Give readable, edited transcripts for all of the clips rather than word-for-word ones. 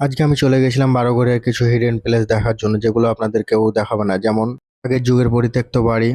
আজকে আমি চলে গেছিলাম বারোঘরের কিছু হিডেন প্লেস দেখার জন্য, যেগুলো আপনাদের কেউ দেখাবে না। যেমন আগের যুগের পরিত্যক্ত বাড়ি,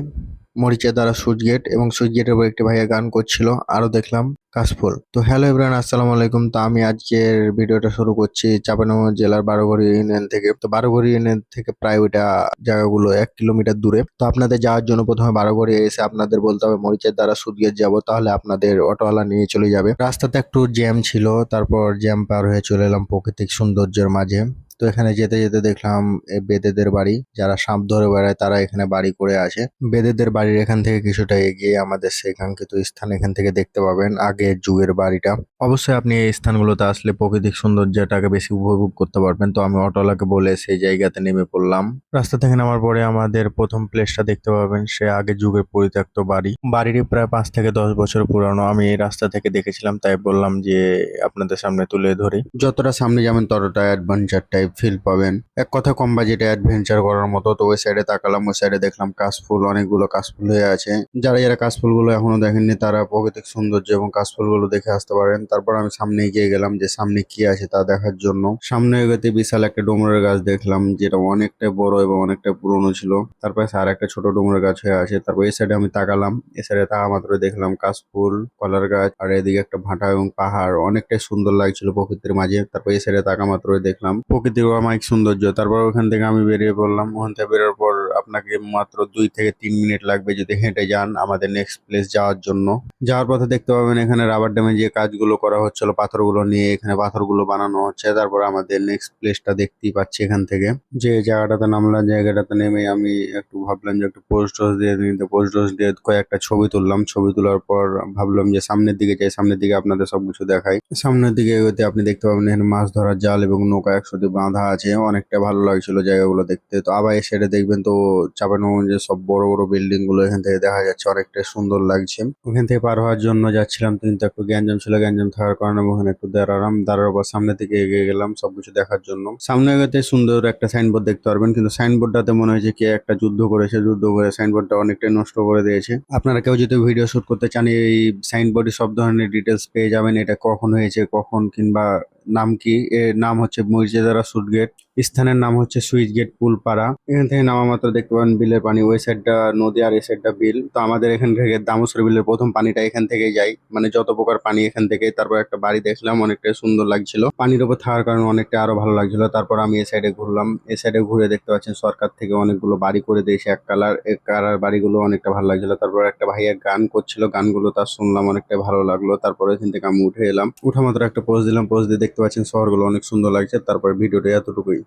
মরিচের দ্বারা সুইচ গেট, এবং সুইচ গেটের উপর একটি ভাইয়া গান করছিল। আরো দেখলাম কাশফুল। তো হ্যালো এভরিওয়ান, আসসালামু আলাইকুম। তো আমি আজকের ভিডিওটা শুরু করছি চাঁপাইনবাবগঞ্জ জেলার বারোঘর ইউনিয়ন থেকে। তো বারোঘর ইউনিয়ন থেকে প্রায় ওইটা জায়গাগুলো 1 কিলোমিটার দূরে। তো আপনাদের যাওয়ার জন্য প্রথমে বারোঘরে এসে আপনাদের বলতে হবে মরিচের দ্বারা সুইচ গেট যাবো, তাহলে আপনাদের অটোওয়ালা নিয়ে চলে যাবে। রাস্তাতে একটু জ্যাম ছিল, তারপর জ্যাম পার হয়ে চলে এলাম প্রাকৃতিক সৌন্দর্যের মাঝে। তো এখানে যেতে যেতে দেখলাম বেদেদের বাড়ি। যারা সাপ ধরে বেড়ায় তারা এখানে বাড়ি করে আসে। বেদেদের বাড়ির এখান থেকে কিছুটা এগিয়ে আমাদের সেই কাঙ্ক্ষিত স্থান, এখান থেকে দেখতে পাবেন আগের যুগের বাড়িটা। অবশ্যই আপনি এই স্থানগুলোতে আসলে প্রাকৃতিক সৌন্দর্যটাকে বেশি উপভোগ করতে পারবেন। তো আমি অটোওয়ালাকে বলে সেই জায়গাতে নেমে পড়লাম। রাস্তা থেকে নামার পরে আমাদের প্রথম প্লেসটা দেখতে পাবেন, সে আগের যুগের পরিত্যক্ত বাড়ি। বাড়িটি প্রায় 5 থেকে 10 বছর পুরানো। আমি এই রাস্তা থেকে দেখেছিলাম, তাই বললাম যে আপনাদের সামনে তুলে ধরি। যতটা সামনে যাবেন ততটা অ্যাডভেঞ্চার টাইপ ফিল পাবেন। এক কথা কম বাজেটে অ্যাডভেঞ্চার করার মতো। তো ওই সাইডে তাকালাম, ওই সাইডে দেখলাম কাশফুল, অনেকগুলো কাশফুল হয়ে আছে। যারা যারা কাশফুলগুলো এখনো দেখেননি তারা প্রাকৃতিক সৌন্দর্য এবং কাশফুলগুলো দেখে আসতে পারেন। তারপর আমি সামনে এগিয়ে গেলাম যে সামনে কি আছে তা দেখার জন্য। সামনে এগোতে বিশাল একটা ডুমুরের গাছ দেখলাম, যেটা অনেকটা বড় এবং অনেকটা পুরনো ছিল। তারপরে আর একটা ছোট ডুমুরের গাছ হয়ে আছে। তারপর এই সাইডে আমি তাকালাম, এই সাইডে তাকা মাত্র দেখলাম কাশফুল, কলার গাছ, আর এদিকে একটা ভাটা এবং পাহাড়। অনেকটাই সুন্দর লাগছিল প্রকৃতির মাঝে। তারপর এই সাইডে তাকা মাত্র দেখলাম প্রকৃতির অমায়িক সৌন্দর্য। তারপর ওখান থেকে আমি বেরিয়ে পড়লাম। ওখান থেকে বেরোর পর আপনাকে মাত্র 2 থেকে 3 মিনিট লাগবে যদি হেঁটে যান আমাদের নেক্সট প্লেস যাওয়ার জন্য। যাওয়ার পথে দেখতে পাবেন এখানে রাবার ড্যামে যে কাজগুলো করা হচ্ছিল, পাথরগুলো নিয়ে এখানে পাথরগুলো বানানো হচ্ছে। তারপর আমাদের নেক্সট প্লেসটা দেখতেই পাচ্ছি এখান থেকে। যে জায়গাটাতে নামলাম, জায়গাটাতে নেমে আমি একটু ভাবলাম যে একটু পোস্ট ডোজ দিয়ে নিতে। পোস্ট ডোজ দিয়ে কয়েকটা ছবি তুললাম। ছবি তোলার পর ভাবলাম যে সামনের দিকে যাই, সামনের দিকে আপনাদের সবকিছু দেখাই। সামনের দিকে এগোতে আপনি দেখতে পাবেন এখানে মাছ ধরার জাল এবং নৌকা একসাথে বাঁধা আছে। অনেকটা ভালো লাগছিল জায়গাগুলো দেখতে। তো আবার এই সাইডে দেখবেন তো চাঁপাইনবাবগঞ্জের সব বড় বড় বিল্ডিং গুলো এখান থেকে দেখা যাচ্ছে, অনেকটা সুন্দর লাগছে। ওখান থেকে পার হওয়ার জন্য যাচ্ছিলাম, কিন্তু একটু গ্যাঞ্জাম ছিল। গ্যাঞ্জাম থাকার কারণে আমি ওখানে একটু দাঁড়ালাম। দাঁড়ার পর সামনের দিকে এগিয়ে গেলাম সবকিছু দেখার জন্য। সামনে এগোতে সুন্দর একটা সাইনবোর্ড দেখতে পারবেন, কিন্তু সাইনবোর্ডটাতে মনে হয়েছে কে একটা যুদ্ধ করেছে। যুদ্ধ করে সাইনবোর্ডটা অনেকটাই নষ্ট করে দিয়েছে। আপনারা কেউ যদি ভিডিও শুট করতে চান, এই সাইনবোর্ডে সব ধরনের ডিটেলস পেয়ে যাবেন। এটা কখন হয়েছে, কখন, কিংবা নাম কি। এর নাম হচ্ছে মরিচেদারা সুইচ গেট, স্থানের নাম হচ্ছে সুইচ গেট পুলপাড়া। এখান থেকে নামা মাত্র দেখতে পাবেন বিলের পানি। ওই সাইডটা নদী আর এই সাইডটা বিল। তো আমাদের এখান থেকে দামোসর বিলের প্রথম পানিটা এখান থেকেই যায়, মানে যত প্রকার পানি এখান থেকে। তারপর একটা বাড়ি দেখলাম, অনেকটা সুন্দর লাগছিল। পানির উপর থাকার কারণে অনেকটা আরো ভালো লাগছিল। তারপর আমি এই সাইডে ঘুরলাম। এই সাইডে ঘুরে দেখতে পাচ্ছেন সরকার থেকে অনেকগুলো বাড়ি করে দিয়েছে এক কালার বাড়িগুলো অনেকটা ভালো লাগছিল। তারপর একটা ভাইয়া গান করছিল, গানগুলো তার শুনলাম, অনেকটা ভালো লাগলো। তারপরে এখান থেকে আমি উঠে এলাম। উঠা মাত্র একটা পোজ দিলাম। পোজ দিয়ে দেখতে পাচ্ছেন শহরগুলো অনেক সুন্দর লাগছে। তারপর ভিডিওটা এতটুকুই।